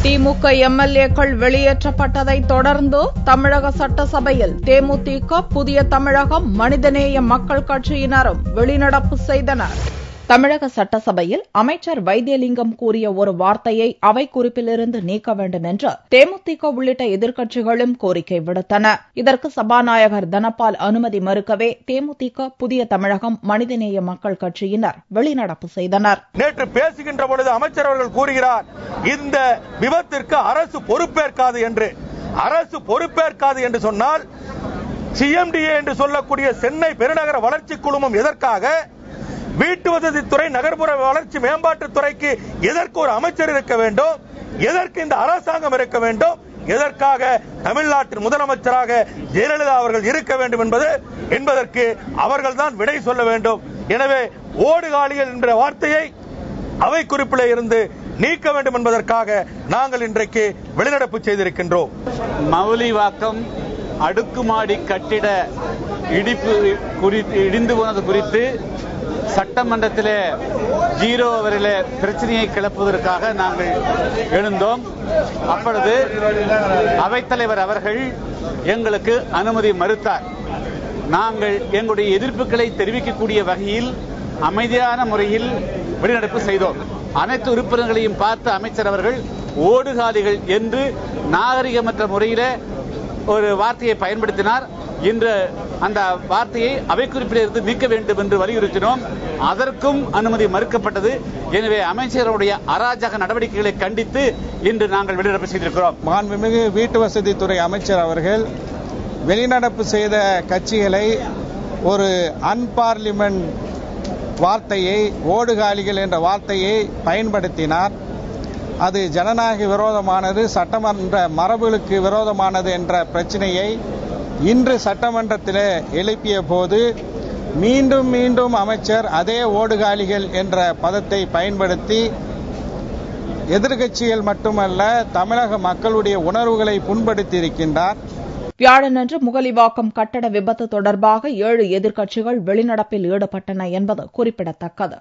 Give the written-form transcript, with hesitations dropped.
திமுக எம்எல்ஏக்கள் வெளியேற்றப்பட்டதை தொடர்ந்து தமிழக சட்டசபையில் தேமுதிக, புதிய தமிழகம், மனிதநேய மக்கள் கட்சியினரும் வெளிநடப்பு செய்தனர். தமிழக சட்டசபையில் அமைச்சர் வைத்தியலிங்கம் கூறிய ஒரு வார்த்தையை அவை குறிப்பிலிருந்து நீக்க வேண்டும் என்று தேமுதிக உள்ளிட்ட எதிர்க்கட்சிகளும் கோரிக்கை விடுத்தன. இதற்கு சபாநாயகர் தனபால் அனுமதி மறுக்கவே தேமுதிக, புதிய தமிழகம், மனிதநேய மக்கள் கட்சியினர் வெளிநடப்பு செய்தனர். நேற்று பேசுகின்ற பொழுது அமைச்சர் அவர்கள் கூறுகிறார், இந்த விபத்திற்கு அரசு பொறுப்பேற்காது என்று. அரசு பொறுப்பேற்காது என்று சொன்னால் சிஎம்டிஏ என்று சொல்லக்கூடிய சென்னை பெருநகர வளர்ச்சி குழுமம் எதற்காக? வீட்டு வசதித்துறை, நகர்ப்புற வளர்ச்சி மேம்பாட்டுத் துறைக்கு எதற்கு ஒரு அமைச்சர் இருக்க வேண்டும்? எதற்கு இந்த அரசாங்கம் இருக்க வேண்டும்? எதற்காக தமிழ்நாட்டின் முதலமைச்சராக ஜெயலலிதா அவர்கள் இருக்க வேண்டும் என்பதற்கு அவர்கள்தான் விடை சொல்ல வேண்டும். எனவே ஓடுகாலிகள் என்ற வார்த்தையை அவை குறிப்பில் இருந்து நீக்க வேண்டும் என்பதற்காக நாங்கள் இன்றைக்கு வெளிநடப்பு செய்திருக்கின்றோம். மவுலிவாக்கம் அடுக்குமாடி கட்டிட இடிந்து போனது குறித்து சட்டமன்றத்திலே 0 வரையில பிரச்சனையை கிளப்புவதற்காக நாங்கள் எழுந்தோம். அப்பொழுது அவைத்தலைவர் அவர்கள் எங்களுக்கு அனுமதி மறுத்தார். நாங்கள் எங்களுடைய எதிர்ப்புகளை தெரிவிக்கக்கூடிய வகையில் அமைதியான முறையில் வெளிநடப்பு செய்தோம். அனைத்து உறுப்பினர்களையும் பார்த்து அமைச்சர் அவர்கள் ஓடுகாலிகள் என்று நாகரிகமற்ற முறையில் ஒரு வார்த்தையை பயன்படுத்தினார். இன்று அந்த வார்த்தையை அவை குறிப்பிலிருந்து நீக்க வேண்டும் என்று வலியுறுத்தினோம். அதற்கும் அனுமதி மறுக்கப்பட்டது. எனவே அமைச்சருடைய அராஜக நடவடிக்கைகளை கண்டித்து இன்று நாங்கள் வெளிநடப்பு செய்திருக்கிறோம். மாண்புமிகு வீட்டு வசதித்துறை அமைச்சர் அவர்கள் வெளிநடப்பு செய்த கட்சிகளை ஒரு அன்பார்லிமெண்ட் வார்த்தையை, ஓடுகாலிகள் என்ற வார்த்தையை பயன்படுத்தினார். அது ஜனநாயக விரோதமானது, சட்டமன்ற மரபுகளுக்கு விரோதமானது என்ற பிரச்சனையை இன்று சட்டமன்றத்தில் எழுப்பிய போது மீண்டும் மீண்டும் அமைச்சர் அதே ஓடுகாலிகள் என்ற பதத்தை பயன்படுத்தி எதிர்க்கட்சிகள் மட்டுமல்ல தமிழக மக்களுடைய உணர்வுகளை புண்படுத்தி இருக்கின்றார். வியாழனன்று முகலிவாக்கம் கட்டட விபத்து தொடர்பாக 7 எதிர்க்கட்சிகள் வெளிநடப்பில் ஈடுபட்டன என்பது குறிப்பிடத்தக்கது.